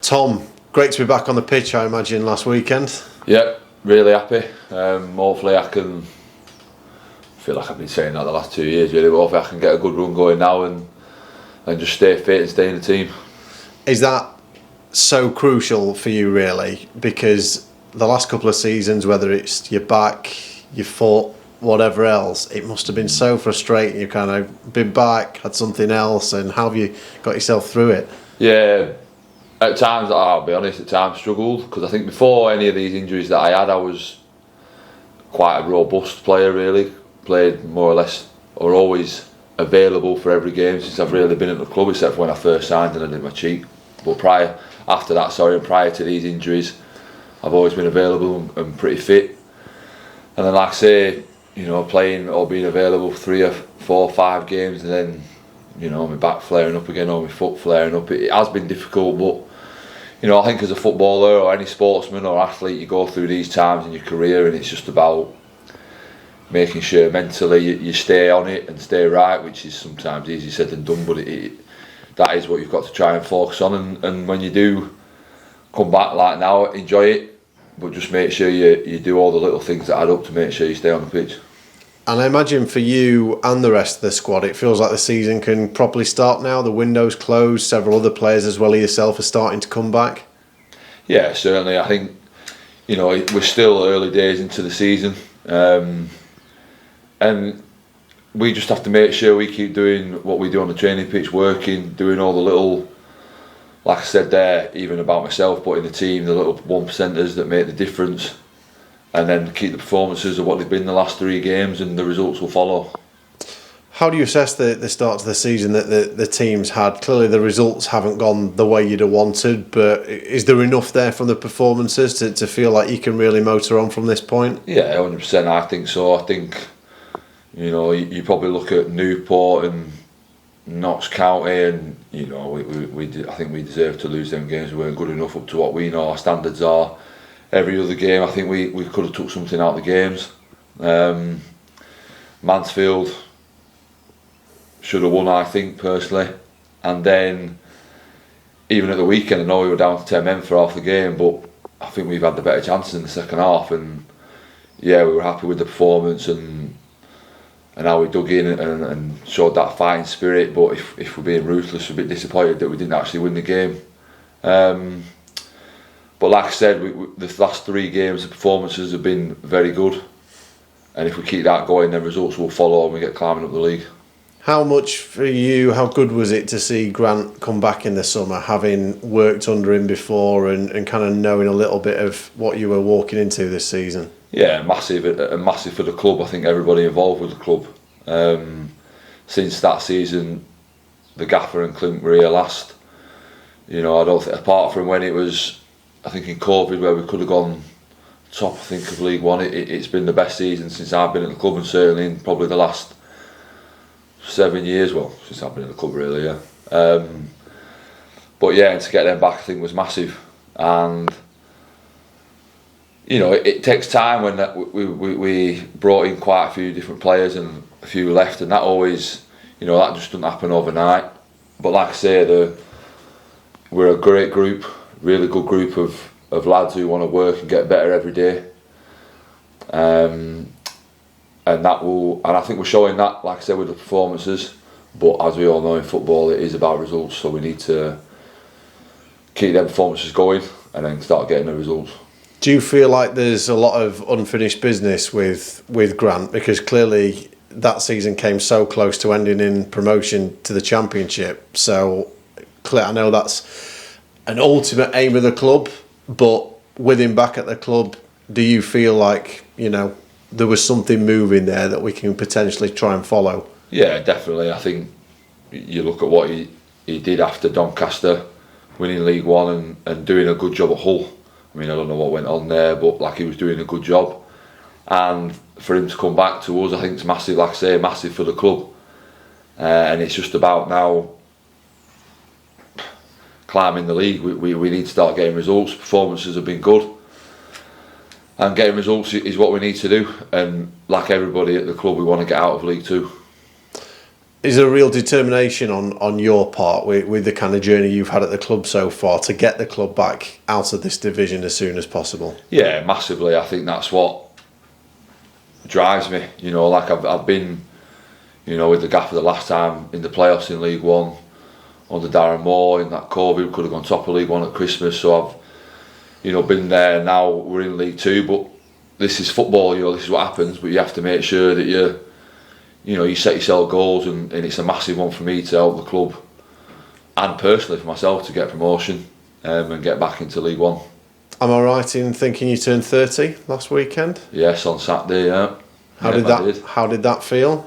Tom, great to be back on the pitch, I imagine, last weekend. Yeah, really happy. Hopefully I can, feel like I've been saying that the last 2 years really, but hopefully I can get a good run going now and just stay fit and stay in the team. Is that so crucial for you really? Because the last couple of seasons, whether it's your back, your foot, whatever else, it must have been so frustrating. You've kind of been back, had something else, and how have you got yourself through it? Yeah, at times, I'll be honest, at times struggled, because I think before any of these injuries that I had, I was quite a robust player really. Played more or less, or always available for every game since I've really been at the club, except for when I first signed and I did my cheek. But prior to these injuries, I've always been available and pretty fit. And then, like I say, playing or being available 3 or 4 or 5 games, and then, my back flaring up again or my foot flaring up. It has been difficult, but I think as a footballer or any sportsman or athlete, you go through these times in your career, and it's just about making sure mentally you stay on it and stay right, which is sometimes easier said than done, but that is what you've got to try and focus on. And when you do come back like now, enjoy it, but just make sure you do all the little things that add up to make sure you stay on the pitch. And I imagine for you and the rest of the squad, it feels like the season can properly start now. The window's closed, several other players as well as yourself are starting to come back. Yeah, certainly. I think, we're still early days into the season. And we just have to make sure we keep doing what we do on the training pitch, working, doing all the little, like I said there, even about myself, but in the team, the little 1%ers that make the difference, and then keep the performances of what they've been the last 3 games, and the results will follow. How do you assess the start to the season that the team's had? Clearly the results haven't gone the way you'd have wanted, but is there enough there from the performances to feel like you can really motor on from this point? Yeah, 100%, I think so. I think, you probably look at Newport and Notts County, and I think we deserve to lose them games. We weren't good enough up to what we know our standards are. Every other game, I think we could have took something out of the games. Mansfield should have won, I think, personally. And then, even at the weekend, I know we were down to 10 men for half the game, but I think we've had the better chances in the second half. And yeah, we were happy with the performance and how we dug in and showed that fighting spirit. But if we're being ruthless, we're a bit disappointed that we didn't actually win the game. But like I said, the last 3 games, the performances have been very good. And if we keep that going, then results will follow and we get climbing up the league. How much for you, how good was it to see Grant come back in the summer, having worked under him before and kind of knowing a little bit of what you were walking into this season? Yeah, massive for the club. I think everybody involved with the club. Since that season, the gaffer and Clint were here last. I don't think, apart from when it was, I think in COVID, where we could have gone top, I think, of League One, it's been the best season since I've been at the club, and certainly in probably the last 7 years, well, since I've been at the club really, yeah. But yeah, and to get them back I think was massive. And it takes time. When we brought in quite a few different players and a few left, and that always, that just doesn't happen overnight. But like I say, we're a great group, really good group of lads who want to work and get better every day. And I think we're showing that, like I said, with the performances. But as we all know in football, it is about results, so we need to keep them performances going and then start getting the results. Do you feel like there's a lot of unfinished business with Grant? Because clearly that season came so close to ending in promotion to the Championship. So I know that's an ultimate aim of the club, but with him back at the club, do you feel like, there was something moving there that we can potentially try and follow? Yeah, definitely. I think you look at what he did after Doncaster, winning League One and doing a good job at Hull. I mean, I don't know what went on there, but he was doing a good job. And for him to come back to us, I think it's massive, like I say, massive for the club. And it's just about now climbing the league. We need to start getting results. Performances have been good. And getting results is what we need to do. And like everybody at the club, we want to get out of League Two. Is there a real determination on your part with the kind of journey you've had at the club so far to get the club back out of this division as soon as possible? Yeah, massively. I think that's what drives me. Like I've been, with the gaffer the last time in the playoffs in League One under Darren Moore in that COVID, could have gone top of League One at Christmas. So I've, been there. Now we're in League Two, but this is football. This is what happens. But you have to make sure that you set yourself goals, and it's a massive one for me to help the club and personally for myself to get promotion and get back into League One. Am I right in thinking you turned 30 last weekend? Yes, on Saturday. Yeah. How did that feel?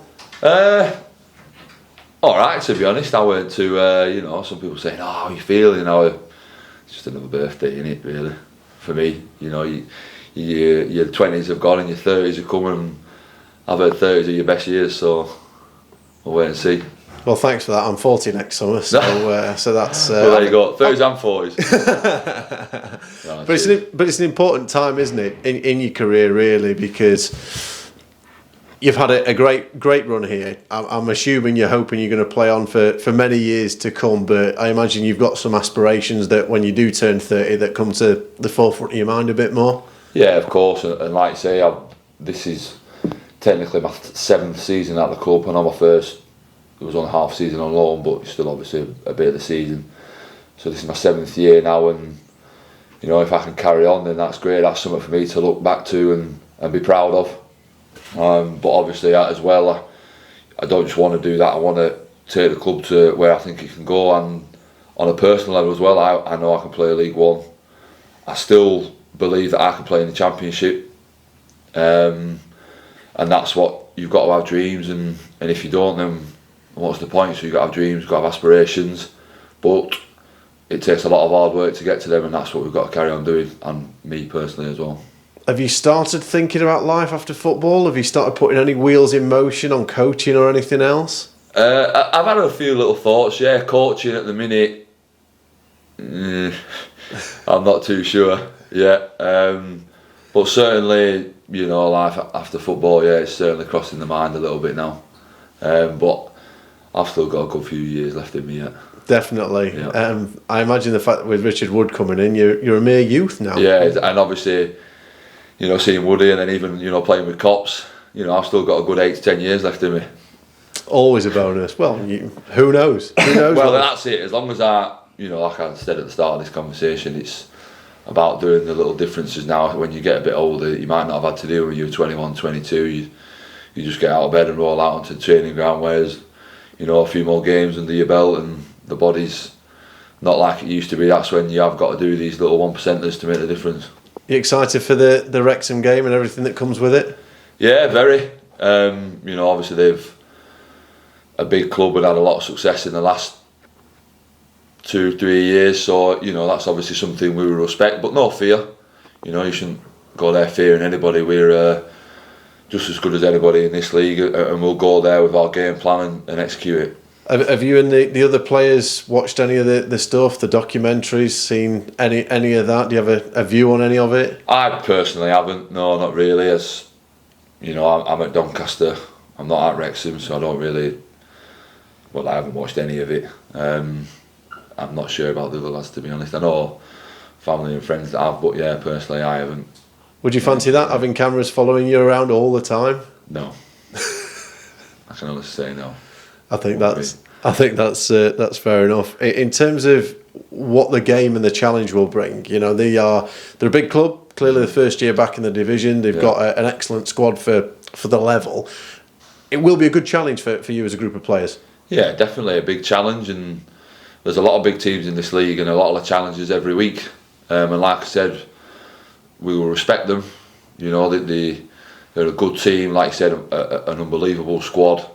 All right, to be honest. I went to some people saying, "Oh, how are you feeling?" It's just another birthday, isn't it? Really, for me. Your 20s have gone and your 30s are coming. I've heard 30s are your best years, so we'll wait and see. Well, thanks for that. I'm 40 next summer, so that's. Well, there you go. 30s and 40s. But it's an important time, isn't it, in your career, really, because you've had a great run here. I'm assuming you're hoping you're going to play on for many years to come, but I imagine you've got some aspirations that when you do turn 30 that come to the forefront of your mind a bit more. Yeah, of course, and like I say, this is technically my 7th season at the club. I know my first, it was only half season on loan, but still obviously a bit of the season. So this is my 7th year now, and if I can carry on, then that's great. That's something for me to look back to and be proud of. But obviously as well, I don't just want to do that. I want to take the club to where I think it can go, and on a personal level as well. I know I can play League One. I still believe that I can play in the Championship. And that's what you've got to have dreams, and if you don't, then what's the point? So you've got to have dreams, you've got to have aspirations, but it takes a lot of hard work to get to them, and that's what we've got to carry on doing, and me personally as well. Have you started thinking about life after football? Have you started putting any wheels in motion on coaching or anything else? I've had a few little thoughts, yeah. Coaching at the minute, I'm not too sure yet. But certainly, life after football, yeah, it's certainly crossing the mind a little bit now. But I've still got a good few years left in me yet. Definitely. Yeah. I imagine the fact that with Richard Wood coming in, you're a mere youth now. Yeah, and obviously, seeing Woody and then even, playing with Cops, I've still got a good 8 to 10 years left in me. Always a bonus. Well, who knows? Who knows? Well, that's it. As long as like I said at the start of this conversation, it's about doing the little differences now. When you get a bit older, you might not have had to do when you're 21, 22. You just get out of bed and roll out onto the training ground, whereas, a few more games under your belt and the body's not like it used to be. That's when you have got to do these little 1%ers to make the difference. You excited for the Wrexham game and everything that comes with it? Yeah, very. Obviously they've a big club and had a lot of success in the last 2-3 years, so that's obviously something we will respect, but no fear. You shouldn't go there fearing anybody. We're just as good as anybody in this league, and we'll go there with our game plan and execute it. Have you and the other players watched any of the stuff, the documentaries, seen any of that? Do you have a view on any of it? I personally haven't, no, not really. As I'm at Doncaster, I'm not at Wrexham, so I don't really, I haven't watched any of it. I'm not sure about the other lads, to be honest. I know family and friends that have, but yeah, personally I haven't. Would you fancy that, having cameras following you around all the time? No. I can honestly say no. I think that's fair enough. In terms of what the game and the challenge will bring, they're a big club. Clearly, the first year back in the division, they've got an excellent squad for the level. It will be a good challenge for you as a group of players. Yeah, definitely a big challenge, and there's a lot of big teams in this league and a lot of challenges every week. And like I said, we will respect them. They're a good team. Like I said, an unbelievable squad.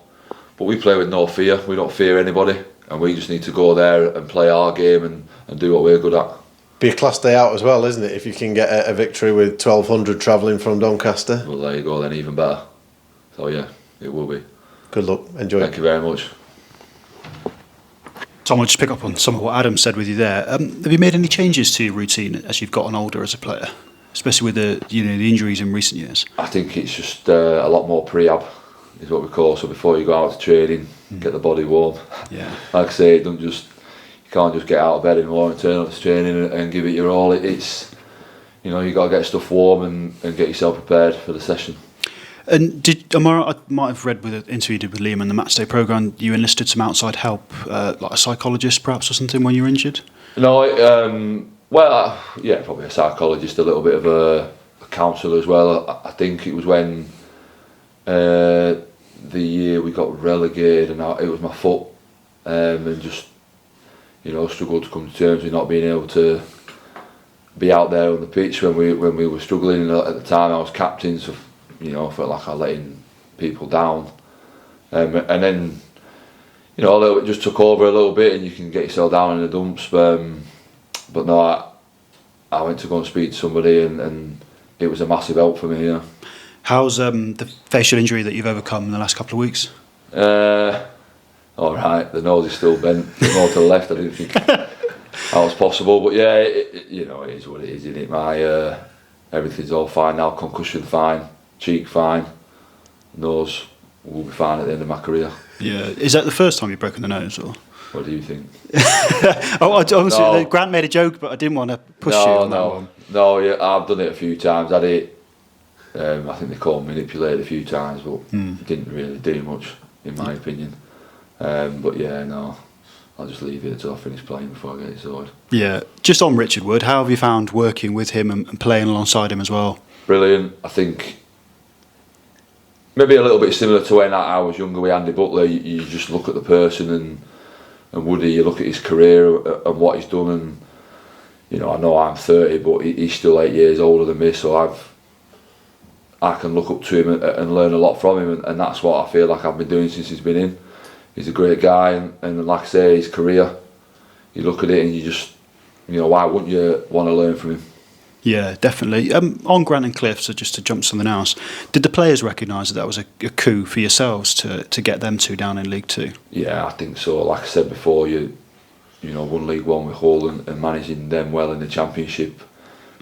But we play with no fear. We don't fear anybody, and we just need to go there and play our game and do what we're good at. Be a class day out as well, isn't it? If you can get a victory with 1,200 travelling from Doncaster. Well, there you go, then even better. So yeah, it will be. Good luck. Enjoy. Thank you very much. Tom, I'll just pick up on some of what Adam said with you there. Have you made any changes to your routine as you've gotten older as a player, especially with the injuries in recent years? I think it's just a lot more pre-ab is what we call. So before you go out to training, get the body warm. Yeah. Like I say, you can't just get out of bed in the morning and turn up to training and give it your all. It's you got to get stuff warm and get yourself prepared for the session. And I might have read with an interview you did with Liam in the Matchday programme, you enlisted some outside help, like a psychologist perhaps or something when you were injured? No, probably a psychologist, a little bit of a counsellor as well. I think it was when the year we got relegated and it was my foot, and just struggled to come to terms with not being able to be out there on the pitch when we were struggling. And at the time I was captain, so I felt like I was letting people down, and then it just took over a little bit and you can get yourself down in the dumps, but no, I went to go and speak to somebody and it was a massive help for me. How's the facial injury that you've overcome in the last couple of weeks? Alright, the nose is still bent more to the left. I didn't think that was possible, but yeah, it is what it is, isn't it? My everything's all fine now, concussion fine, cheek fine, nose will be fine at the end of my career. Yeah, is that the first time you've broken the nose, or? What do you think? Obviously, Grant made a joke, but I didn't want to push you on that one. No, yeah, I've done it a few times. I did. I think they called manipulated a few times, but it didn't really do much, in my opinion. But yeah, no, I'll just leave it until I finish playing before I get it sorted. Yeah, just on Richard Wood, how have you found working with him and playing alongside him as well? Brilliant. I think maybe a little bit similar to when I was younger with Andy Butler. You just look at the person and Woody, you look at his career and what he's done, and I know I'm 30, but he's still 8 years older than me, so I can look up to him and learn a lot from him, and that's what I feel like I've been doing since he's been in. He's a great guy, and like I say, his career, you look at it and you just, why wouldn't you want to learn from him? Yeah, definitely. On Grant and Cliff, so just to jump to something else, did the players recognise that was a coup for yourselves to get them two down in League Two? Yeah, I think so. Like I said before, you won League One with Hull and managing them well in the Championship.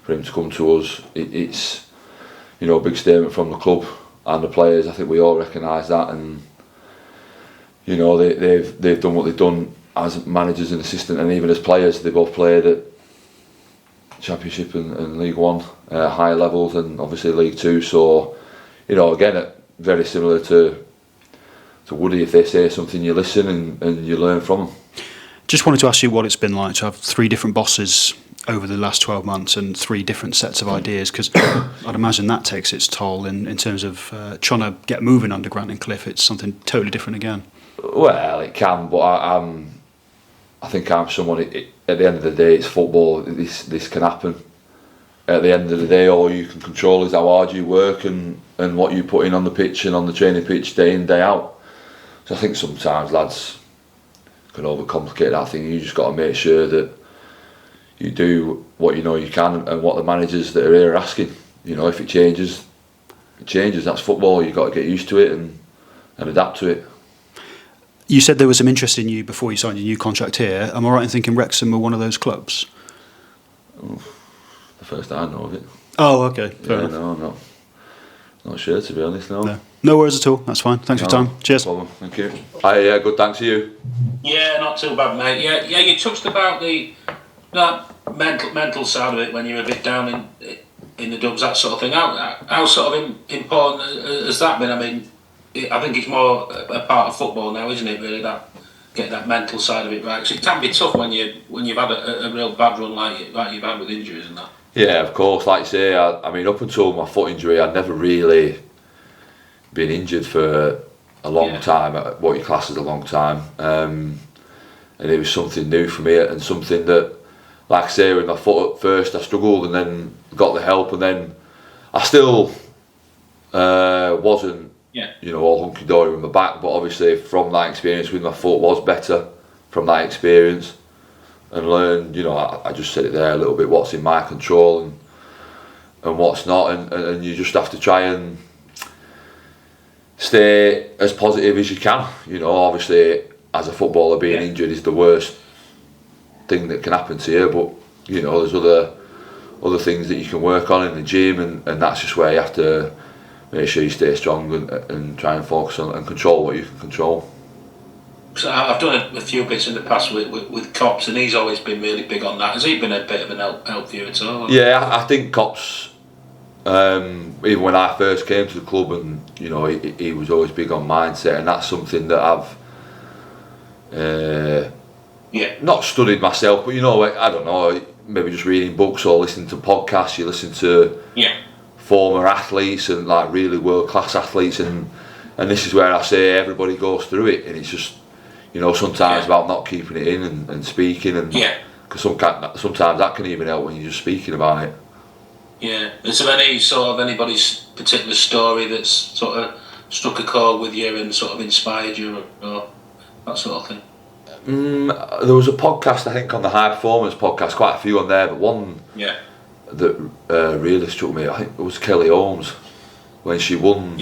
For him to come to us, it's a big statement from the club and the players. I think we all recognise that, and they've done what they've done as managers and assistant, and even as players. They both played at Championship and League One, higher levels, and obviously League Two. So, again, very similar to Woody. If they say something, you listen and you learn from them. Just wanted to ask you what it's been like to have three different bosses over the last 12 months and three different sets of ideas, because I'd imagine that takes its toll in terms of trying to get moving under Grant and Cliff. It's something totally different again. Well, it can, but I think I'm someone. At the end of the day, it's football. This can happen. At the end of the day, all you can control is how hard you work and what you put in on the pitch and on the training pitch day in, day out. So I think sometimes lads can overcomplicate that thing. You just got to make sure that you do what you can and what the managers that are here are asking. If it changes, it changes. That's football. You've got to get used to it and adapt to it. You said there was some interest in you before you signed your new contract here. Am I right in thinking Wrexham were one of those clubs? The first I know of it. Oh, okay. Fair enough. No. Not sure, to be honest, no. No worries at all. That's fine. Thanks for your time. Cheers. No problem. Thank you. Hi, good, thanks to you. Yeah, not too bad, mate. Yeah, you touched about that mental side of it when you're a bit down in the dumps, that sort of thing. How sort of important has that been? I mean, I think it's more a part of football now, isn't it? Really, get that mental side of it right. So it can be tough when you've had a real bad run like you've had with injuries and that. Yeah, of course. Like you say, I mean, up until my foot injury, I'd never really been injured for a long time. What you class as a long time, and it was something new for me and something that, like I say, with my foot at first, I struggled and then got the help, and then I still wasn't. All hunky-dory with my back, but obviously from that experience with my foot was better from that experience, and learned, I just said it there a little bit, what's in my control and what's not, and you just have to try and stay as positive as you can. Obviously as a footballer, being injured is the worst thing that can happen to you, but there's other things that you can work on in the gym, and that's just where you have to make sure you stay strong and try and focus on and control what you can control. 'cause I've done a few bits in the past with Cops, and he's always been really big on that. Has he been a bit of an help for you at all? Yeah, I think Cops. Even when I first came to the club, and you know, he was always big on mindset, and that's something that I've not studied myself, but you know, I don't know, maybe just reading books or listening to podcasts. You listen to former athletes and like really world class athletes, and this is where I say everybody goes through it, and it's just, you know, sometimes about not keeping it in and speaking, and because sometimes that can even help when you're just speaking about it. Yeah. Is there any sort of anybody's particular story that's sort of struck a chord with you and sort of inspired you, or that sort of thing? There was a podcast, I think, on the High Performance podcast, quite a few on there, but one that really struck me, I think it was Kelly Holmes, when she won.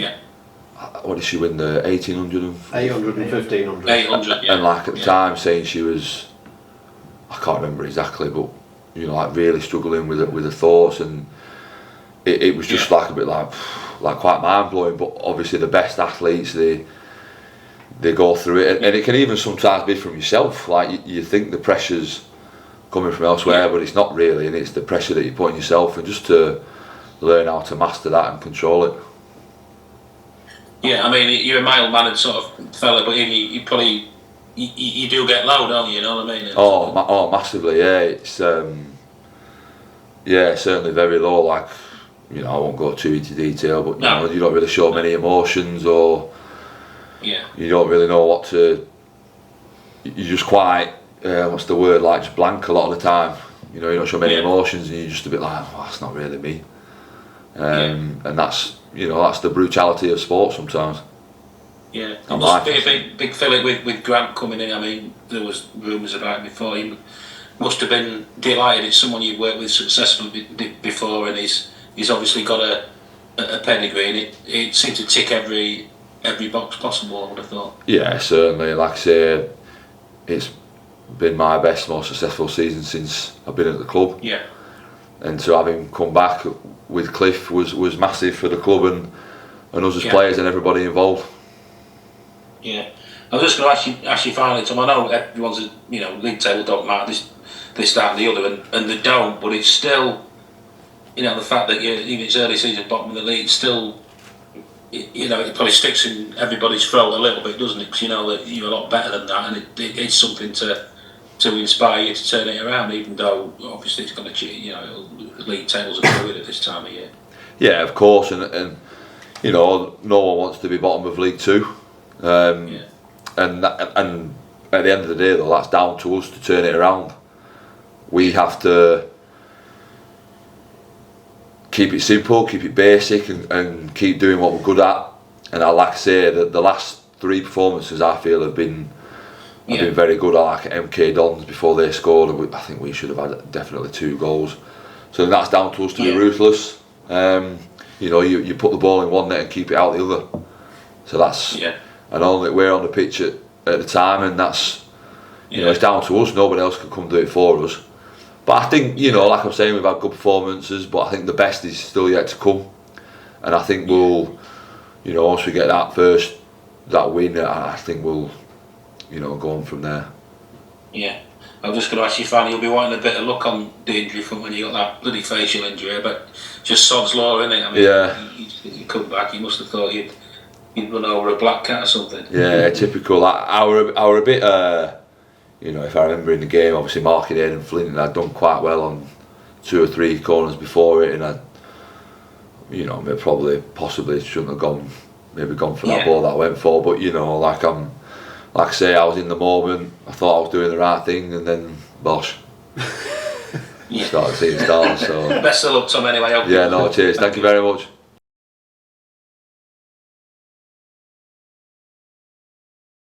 What did she win? The 1800 800 and 1500. 800. And like at the time, saying she was, I can't remember exactly, but you know, like really struggling with her thoughts, and it was just like a bit like quite mind blowing. But obviously, the best athletes, they go through it, and it can even sometimes be from yourself. Like you think the pressure's coming from elsewhere, but it's not really, and it's the pressure that you put on yourself, and just to learn how to master that and control it. Yeah, I mean, you're a mild-mannered sort of fella, but you probably you do get low, don't you? You know what I mean? Oh, massively. Yeah, it's certainly very low. Like, you know, I won't go too into detail, but you know, you don't really show many emotions, or you don't really know what to. You're just quite what's the word, like just blank a lot of the time. You know, you don't show many emotions, and you're just a bit like, oh, that's not really me. And that's, you know, that's the brutality of sport sometimes. Yeah, it must be a big feeling with Grant coming in. I mean, there was rumours about him before. He must have been delighted. It's someone you've worked with successfully before, and he's obviously got a pedigree, and it seemed to tick every box possible, I would have thought. Yeah, certainly. Like I say, it's been my best, most successful season since I've been at the club. Yeah. And to have him come back with Cliff was massive for the club and us as players and everybody involved. Yeah. I was just going to ask you finally, Tom, I know everyone's, you know, league table don't matter, this, that and the other, and they don't, but it's still, you know, the fact that even it's early season, bottom of the league, still, you know, it probably sticks in everybody's throat a little bit, doesn't it? Because you know that you're a lot better than that, and it's something to inspire you to turn it around, even though obviously it's going to, you know, league tables are fluid at this time of year. Yeah, of course, and you know, no one wants to be bottom of League Two. And at the end of the day, though, that's down to us to turn it around. We have to keep it simple, keep it basic, and keep doing what we're good at. And I like to say that the last 3 performances I feel have been very good. I like MK Dons before they scored, and I think we should have had definitely 2 goals. So that's down to us to be ruthless. You know, you put the ball in one net and keep it out the other. So that's and only we're on the pitch at the time, and that's you know, it's down to us. Nobody else can come do it for us. But I think, you know, like I'm saying, we've had good performances, but I think the best is still yet to come. And I think we'll, you know, once we get that win, I think we'll, you know, go on from there. Yeah. I was just going to ask you, finally, you'll be wanting a bit of luck on the injury front when you got that bloody facial injury, but just sod's law, innit? I mean, you come back, you must have thought you'd run over a black cat or something. Yeah, typical. I were a bit, you know, if I remember in the game, obviously Market and Flint, I'd done quite well on 2 or 3 corners before it, and I, you know, possibly shouldn't have gone for that ball that I went for, but you know, like I say, I was in the moment, I thought I was doing the right thing, and then bosh. Started seeing stars. So best of luck, Tom, anyway. Yeah, no, cheers. Thank you very much.